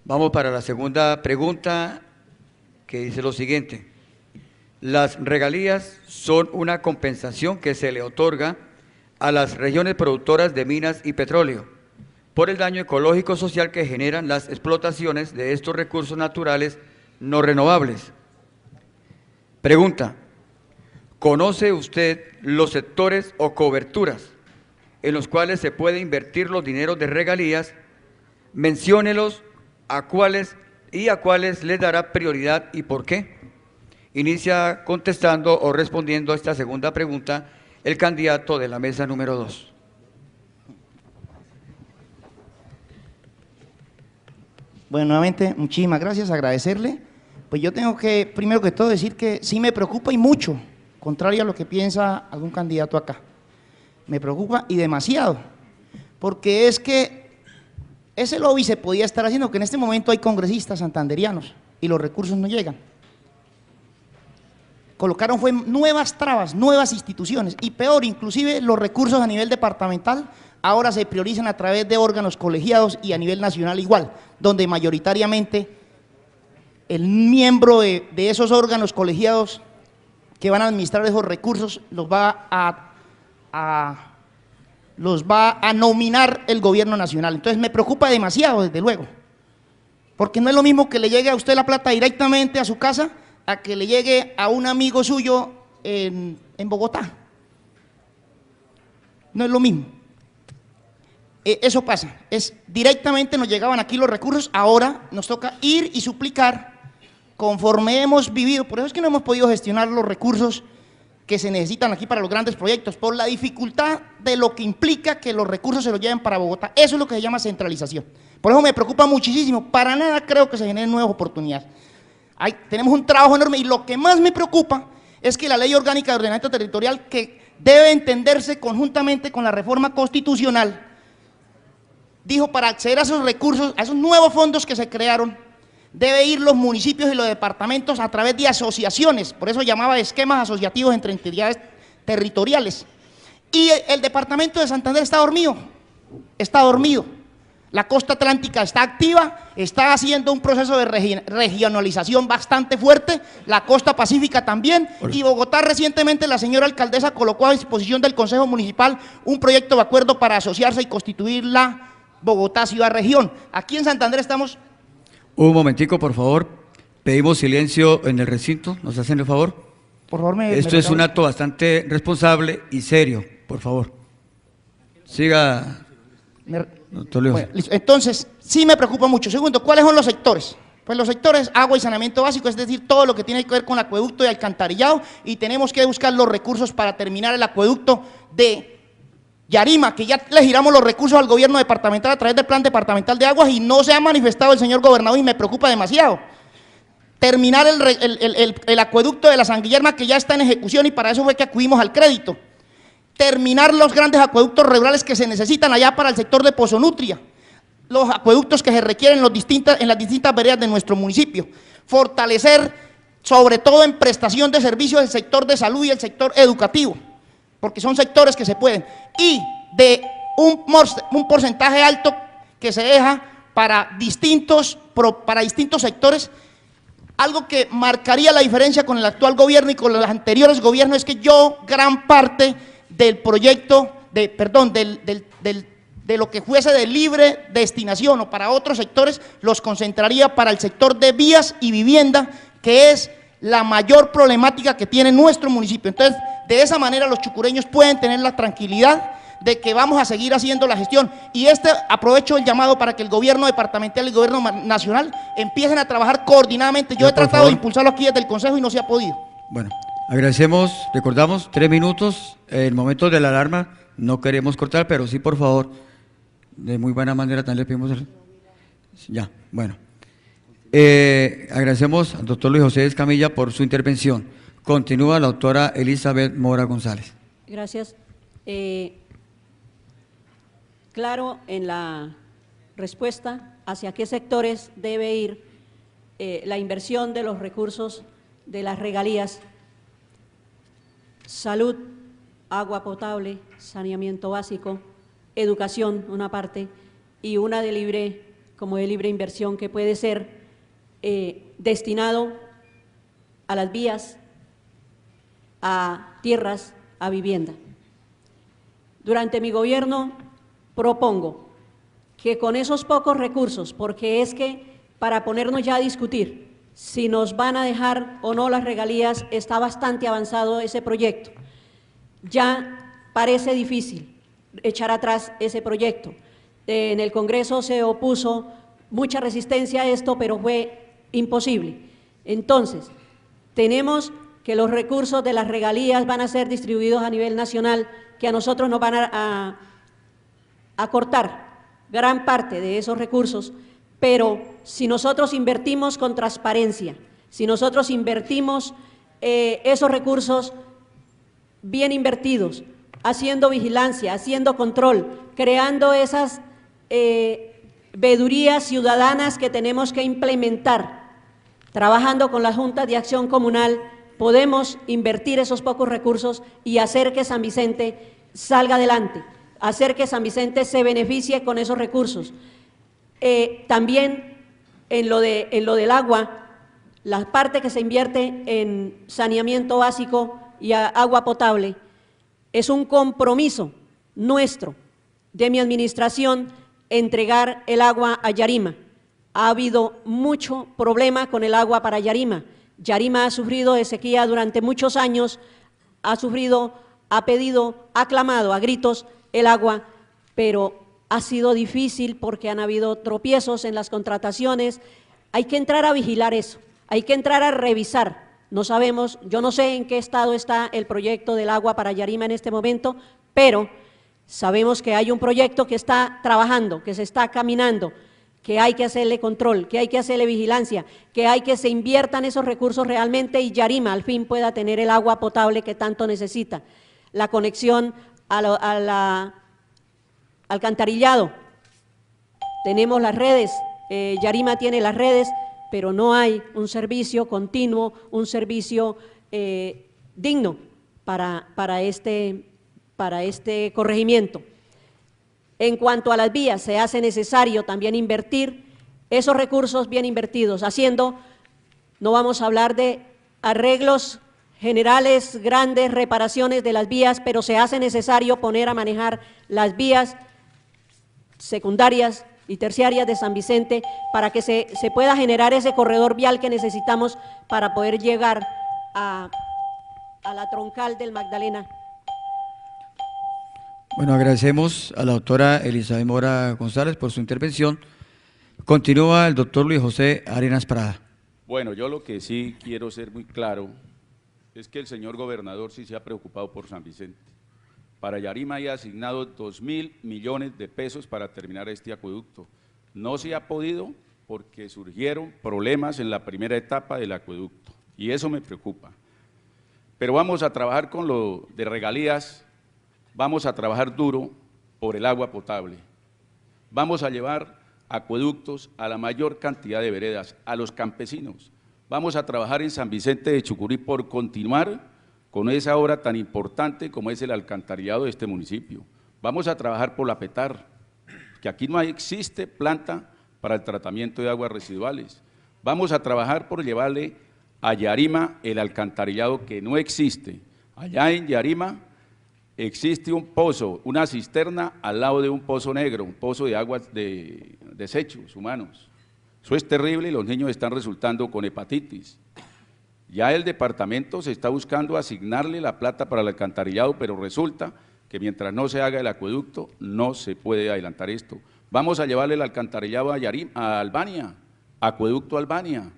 Vamos para la segunda pregunta, que dice lo siguiente. Las regalías son una compensación que se le otorga a las regiones productoras de minas y petróleo por el daño ecológico social que generan las explotaciones de estos recursos naturales no renovables. Pregunta: ¿conoce usted los sectores o coberturas en los cuales se puede invertir los dineros de regalías? Menciónelos a cuáles les dará prioridad y por qué. Inicia contestando o respondiendo a esta segunda pregunta el candidato de la mesa número 2. Bueno, nuevamente, muchísimas gracias, agradecerle. Pues yo tengo que, primero que todo, decir que sí me preocupa y mucho, contrario a lo que piensa algún candidato acá. Me preocupa y demasiado, porque es que ese lobby se podía estar haciendo, que en este momento hay congresistas santanderianos y los recursos no llegan. Colocaron fue nuevas trabas, nuevas instituciones y peor, inclusive los recursos a nivel departamental ahora se priorizan a través de órganos colegiados y a nivel nacional igual, donde mayoritariamente el miembro de esos órganos colegiados que van a administrar esos recursos los va a nominar el gobierno nacional. Entonces me preocupa demasiado, desde luego, porque no es lo mismo que le llegue a usted la plata directamente a su casa a que le llegue a un amigo suyo en Bogotá. No es lo mismo. Eso pasa, directamente nos llegaban aquí los recursos, ahora nos toca ir y suplicar conforme hemos vivido. Por eso es que no hemos podido gestionar los recursos que se necesitan aquí para los grandes proyectos, por la dificultad de lo que implica que los recursos se los lleven para Bogotá. Eso es lo que se llama centralización. Por eso me preocupa muchísimo, para nada creo que se generen nuevas oportunidades. Tenemos un trabajo enorme y lo que más me preocupa es que la Ley Orgánica de Ordenamiento Territorial, que debe entenderse conjuntamente con la reforma constitucional, dijo para acceder a esos recursos, a esos nuevos fondos que se crearon, debe ir los municipios y los departamentos a través de asociaciones, por eso llamaba esquemas asociativos entre entidades territoriales. Y el departamento de Santander está dormido, está dormido. La costa atlántica está activa, está haciendo un proceso de regionalización bastante fuerte, la costa pacífica también, y Bogotá recientemente la señora alcaldesa colocó a disposición del Consejo Municipal un proyecto de acuerdo para asociarse y constituir la Bogotá ciudad-región. Aquí en Santander estamos… Un momentico, por favor, pedimos silencio en el recinto, ¿nos hacen el favor? Por favor, Esto es un acto bastante responsable y serio, por favor. Siga… Bueno, entonces, sí me preocupa mucho. Segundo, ¿cuáles son los sectores? Pues los sectores agua y saneamiento básico, es decir, todo lo que tiene que ver con acueducto y alcantarillado, y tenemos que buscar los recursos para terminar el acueducto de Yarima, que ya le giramos los recursos al gobierno departamental a través del plan departamental de aguas y no se ha manifestado el señor gobernador y me preocupa demasiado. Terminar el acueducto de la San Guillermo, que ya está en ejecución y para eso fue que acudimos al crédito. Terminar los grandes acueductos rurales que se necesitan allá para el sector de Pozonutria, los acueductos que se requieren en las distintas veredas de nuestro municipio, fortalecer sobre todo en prestación de servicios el sector de salud y el sector educativo, porque son sectores que se pueden, y de un porcentaje alto que se deja para distintos sectores. Algo que marcaría la diferencia con el actual gobierno y con los anteriores gobiernos es que yo gran parte del proyecto, de lo que fuese de libre destinación o para otros sectores, los concentraría para el sector de vías y vivienda, que es la mayor problemática que tiene nuestro municipio. Entonces, de esa manera los chucureños pueden tener la tranquilidad de que vamos a seguir haciendo la gestión. Y aprovecho el llamado para que el gobierno departamental y el gobierno nacional empiecen a trabajar coordinadamente. Yo he tratado de impulsarlo aquí desde el Consejo y no se ha podido. Bueno, agradecemos, recordamos, 3 minutos, en momentos de la alarma, no queremos cortar, pero sí, por favor, de muy buena manera también le pedimos… Ya, bueno. Agradecemos al doctor Luis José Escamilla por su intervención. Continúa la doctora Elizabeth Mora González. Gracias. Claro en la respuesta hacia qué sectores debe ir la inversión de los recursos de las regalías: salud, agua potable, saneamiento básico, educación, una parte, y una de libre como de libre inversión, que puede ser destinado a las vías, a tierras, a vivienda. Durante mi gobierno propongo que con esos pocos recursos, porque es que para ponernos ya a discutir si nos van a dejar o no las regalías, está bastante avanzado ese proyecto. Ya parece difícil echar atrás ese proyecto. En el Congreso se opuso mucha resistencia a esto, pero fue imposible. Entonces, tenemos que los recursos de las regalías van a ser distribuidos a nivel nacional, que a nosotros nos van a cortar gran parte de esos recursos, pero si nosotros invertimos con transparencia, si nosotros invertimos esos recursos bien invertidos, haciendo vigilancia, haciendo control, creando esas veedurías ciudadanas que tenemos que implementar, trabajando con las juntas de acción comunal, podemos invertir esos pocos recursos y hacer que San Vicente salga adelante, hacer que San Vicente se beneficie con esos recursos. También en lo del agua, la parte que se invierte en saneamiento básico y agua potable, es un compromiso nuestro, de mi administración, entregar el agua a Yarima. Ha habido mucho problema con el agua para Yarima. Yarima ha sufrido de sequía durante muchos años, ha pedido, ha clamado a gritos el agua, pero ha sido difícil porque han habido tropiezos en las contrataciones. Hay que entrar a vigilar eso, hay que entrar a revisar. No sabemos, yo no sé en qué estado está el proyecto del agua para Yarima en este momento, pero sabemos que hay un proyecto que está trabajando, que se está caminando, que hay que hacerle control, que hay que hacerle vigilancia, que hay que se inviertan esos recursos realmente y Yarima al fin pueda tener el agua potable que tanto necesita. La conexión al alcantarillado, tenemos las redes, Yarima tiene las redes, pero no hay un servicio continuo, un servicio digno para este corregimiento. En cuanto a las vías, se hace necesario también invertir esos recursos bien invertidos, no vamos a hablar de arreglos generales, grandes reparaciones de las vías, pero se hace necesario poner a manejar las vías secundarias y terciarias de San Vicente para que se pueda generar ese corredor vial que necesitamos para poder llegar a la troncal del Magdalena. Bueno, agradecemos a la doctora Elizabeth Mora González por su intervención. Continúa el doctor Luis José Arenas Prada. Bueno, yo lo que sí quiero ser muy claro es que el señor gobernador sí se ha preocupado por San Vicente. Para Yarima hay asignado 2.000 millones de pesos para terminar este acueducto. No se ha podido porque surgieron problemas en la primera etapa del acueducto y eso me preocupa. Pero vamos a trabajar con lo de regalías, vamos a trabajar duro por el agua potable. Vamos a llevar acueductos a la mayor cantidad de veredas, a los campesinos. Vamos a trabajar en San Vicente de Chucurí por continuar con esa obra tan importante como es el alcantarillado de este municipio. Vamos a trabajar por la PETAR, que aquí no existe planta para el tratamiento de aguas residuales. Vamos a trabajar por llevarle a Yarima el alcantarillado que no existe. Allá en Yarima existe un pozo, una cisterna al lado de un pozo negro, un pozo de aguas de desechos humanos. Eso es terrible y los niños están resultando con hepatitis. Ya el departamento se está buscando asignarle la plata para el alcantarillado, pero resulta que mientras no se haga el acueducto, no se puede adelantar esto. Vamos a llevarle el alcantarillado a Albania, acueducto a Albania.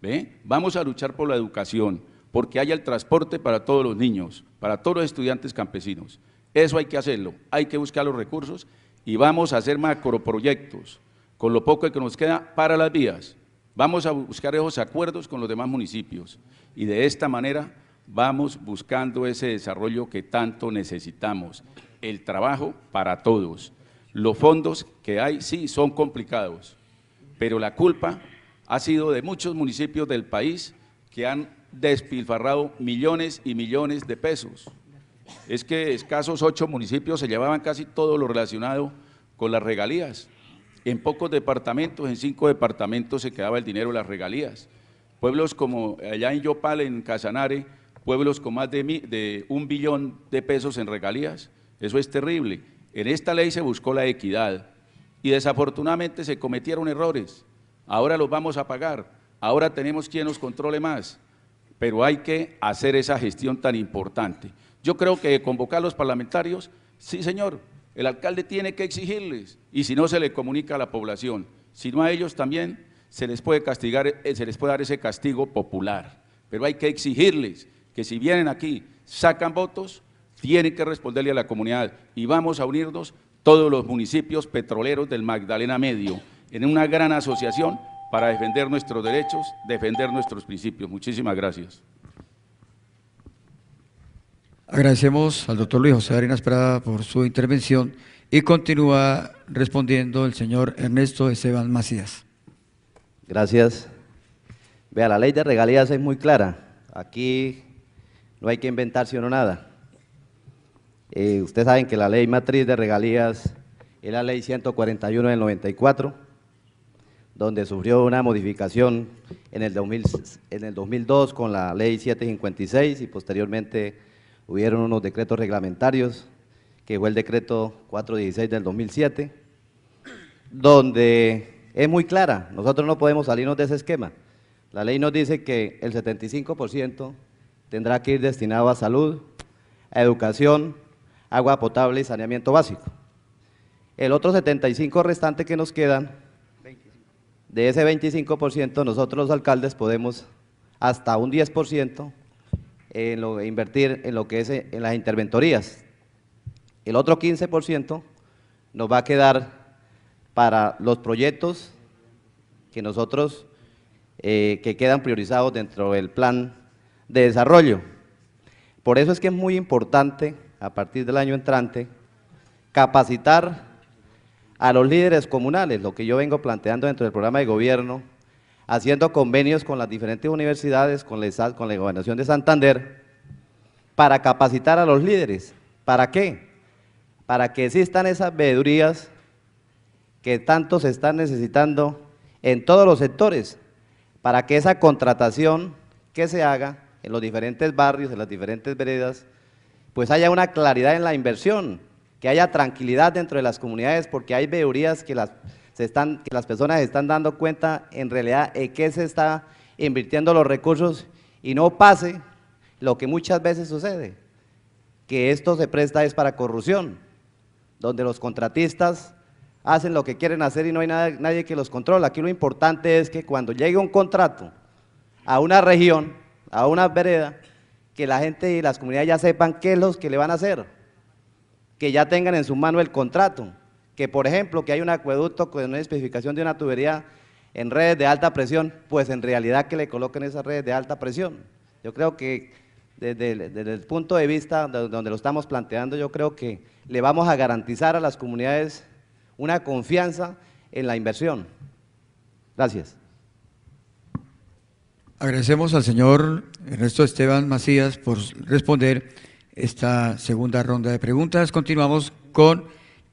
¿Ve? Vamos a luchar por la educación, porque haya el transporte para todos los niños, para todos los estudiantes campesinos. Eso hay que hacerlo, hay que buscar los recursos y vamos a hacer macroproyectos, con lo poco que nos queda para las vías. Vamos a buscar esos acuerdos con los demás municipios y de esta manera vamos buscando ese desarrollo que tanto necesitamos, el trabajo para todos. Los fondos que hay sí son complicados, pero la culpa ha sido de muchos municipios del país que han despilfarrado millones y millones de pesos. Es que escasos 8 municipios se llevaban casi todo lo relacionado con las regalías. En pocos departamentos, en 5 departamentos se quedaba el dinero de las regalías. Pueblos como allá en Yopal, en Casanare, pueblos con más de 1 billón de pesos en regalías, eso es terrible. En esta ley se buscó la equidad y desafortunadamente se cometieron errores. Ahora los vamos a pagar, ahora tenemos quien nos controle más, pero hay que hacer esa gestión tan importante. Yo creo que convocar a los parlamentarios, sí señor, el alcalde tiene que exigirles, y si no se le comunica a la población, si no a ellos también se les puede castigar, se les puede dar ese castigo popular, pero hay que exigirles que si vienen aquí, sacan votos, tienen que responderle a la comunidad, y vamos a unirnos todos los municipios petroleros del Magdalena Medio, en una gran asociación para defender nuestros derechos, defender nuestros principios. Muchísimas gracias. Agradecemos al doctor Luis José Arenas Prada por su intervención y continúa respondiendo el señor Ernesto Esteban Macías. Gracias. Vea, la ley de regalías es muy clara. Aquí no hay que inventarse uno nada. Ustedes saben que la ley matriz de regalías es la ley 141 del 94, donde sufrió una modificación en el 2002 con la ley 756 y posteriormente hubieron unos decretos reglamentarios, que fue el decreto 416 del 2007, donde es muy clara, nosotros no podemos salirnos de ese esquema. La ley nos dice que el 75% tendrá que ir destinado a salud, a educación, agua potable y saneamiento básico. El otro 75% restante que nos quedan, de ese 25%, nosotros los alcaldes podemos hasta un 10% invertir en lo que es en las interventorías. El otro 15% nos va a quedar para los proyectos que nosotros, que quedan priorizados dentro del plan de desarrollo. Por eso es que es muy importante, a partir del año entrante, capacitar a los líderes comunales, lo que yo vengo planteando dentro del programa de gobierno, haciendo convenios con las diferentes universidades, con la Gobernación de Santander, para capacitar a los líderes. ¿Para qué? Para que existan esas veedurías que tanto se están necesitando en todos los sectores, para que esa contratación que se haga en los diferentes barrios, en las diferentes veredas, pues haya una claridad en la inversión, que haya tranquilidad dentro de las comunidades, porque hay veedurías que las personas se están dando cuenta en realidad en qué se está invirtiendo los recursos y no pase lo que muchas veces sucede, que esto se presta es para corrupción, donde los contratistas hacen lo que quieren hacer y no hay nadie que los controla. Aquí lo importante es que cuando llegue un contrato a una región, a una vereda, que la gente y las comunidades ya sepan qué es lo que le van a hacer, que ya tengan en su mano el contrato, que por ejemplo que hay un acueducto con una especificación de una tubería en redes de alta presión, pues en realidad que le coloquen esas redes de alta presión. Yo creo que desde el punto de vista de donde lo estamos planteando, yo creo que le vamos a garantizar a las comunidades una confianza en la inversión. Gracias. Agradecemos al señor Ernesto Esteban Macías por responder esta segunda ronda de preguntas. Continuamos con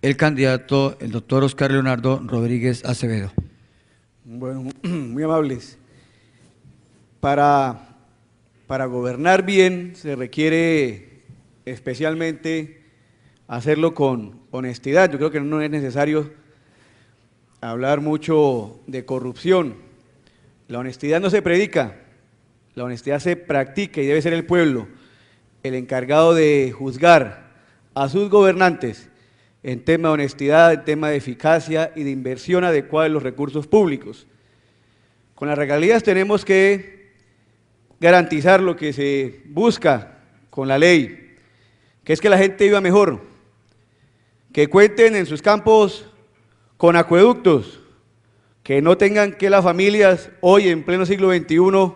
el candidato, el doctor Oscar Leonardo Rodríguez Acevedo. Bueno, muy amables. Para gobernar bien se requiere especialmente hacerlo con honestidad. Yo creo que no es necesario hablar mucho de corrupción. La honestidad no se predica, la honestidad se practica y debe ser el pueblo el encargado de juzgar a sus gobernantes en tema de honestidad, en tema de eficacia y de inversión adecuada de los recursos públicos. Con las regalías tenemos que garantizar lo que se busca con la ley, que es que la gente viva mejor, que cuenten en sus campos con acueductos, que no tengan que las familias hoy en pleno siglo XXI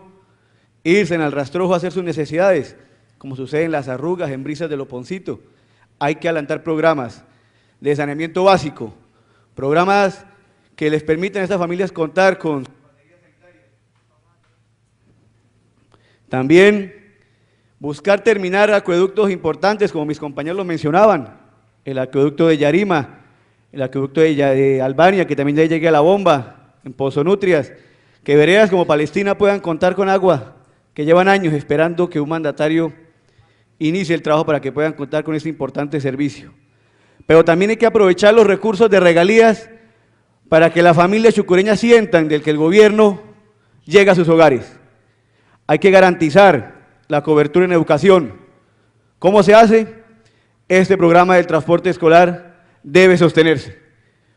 irse al rastrojo a hacer sus necesidades, como sucede en Las Arrugas, en Brisas de Loponcito. Hay que adelantar programas de saneamiento básico, programas que les permitan a estas familias contar con... También buscar terminar acueductos importantes, como mis compañeros lo mencionaban, el acueducto de Yarima, el acueducto de Albania, que también ya llegue a la bomba, en Pozonutrias, que veredas como Palestina puedan contar con agua, que llevan años esperando que un mandatario inicie el trabajo para que puedan contar con este importante servicio. Pero también hay que aprovechar los recursos de regalías para que las familias chucureñas sientan del que el gobierno llega a sus hogares. Hay que garantizar la cobertura en educación. ¿Cómo se hace? Este programa del transporte escolar debe sostenerse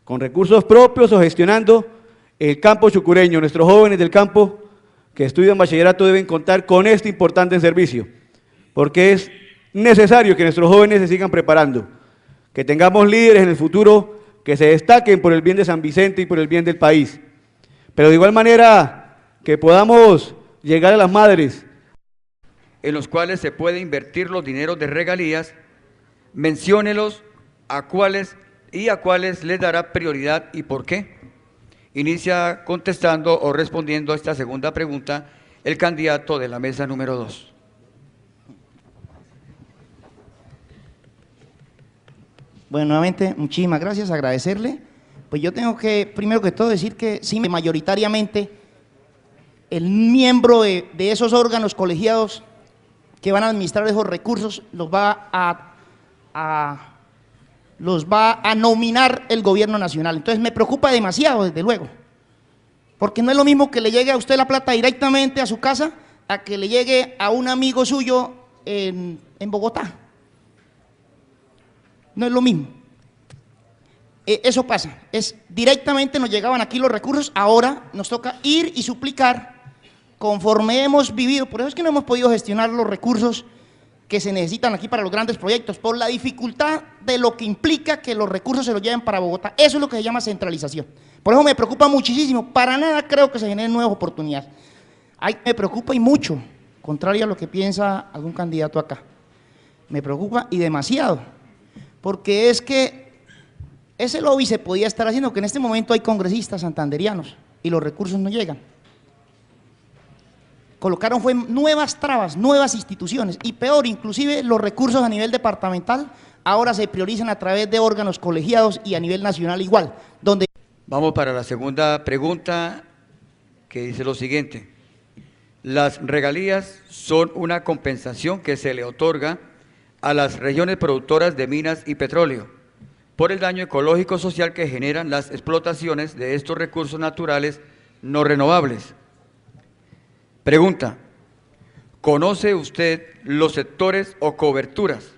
con recursos propios o gestionando el campo chucureño. Nuestros jóvenes del campo que estudian bachillerato deben contar con este importante servicio, porque es necesario que nuestros jóvenes se sigan preparando, que tengamos líderes en el futuro que se destaquen por el bien de San Vicente y por el bien del país. Pero de igual manera que podamos llegar a las madres, en los cuales se puede invertir los dineros de regalías, menciónelos a cuáles les dará prioridad y por qué. Inicia contestando o respondiendo a esta segunda pregunta el candidato de la mesa número 2. Bueno, nuevamente, muchísimas gracias, agradecerle. Pues yo tengo que, primero que todo, decir que sí, mayoritariamente, el miembro de esos órganos colegiados que van a administrar esos recursos los va a nominar el gobierno nacional. Entonces me preocupa demasiado, desde luego, porque no es lo mismo que le llegue a usted la plata directamente a su casa a que le llegue a un amigo suyo en Bogotá. No es lo mismo. Eso pasa, directamente nos llegaban aquí los recursos, ahora nos toca ir y suplicar conforme hemos vivido. Por eso es que no hemos podido gestionar los recursos que se necesitan aquí para los grandes proyectos, por la dificultad de lo que implica que los recursos se los lleven para Bogotá. Eso es lo que se llama centralización. Por eso me preocupa muchísimo, para nada creo que se generen nuevas oportunidades. Me preocupa y mucho, contrario a lo que piensa algún candidato acá. Me preocupa y demasiado, porque es que ese lobby se podía estar haciendo, que en este momento hay congresistas santanderianos y los recursos no llegan. Colocaron fue nuevas trabas, nuevas instituciones y peor, inclusive los recursos a nivel departamental ahora se priorizan a través de órganos colegiados y a nivel nacional igual, donde… Vamos para la segunda pregunta, que dice lo siguiente: las regalías son una compensación que se le otorga a las regiones productoras de minas y petróleo por el daño ecológico social que generan las explotaciones de estos recursos naturales no renovables. Pregunta: ¿conoce usted los sectores o coberturas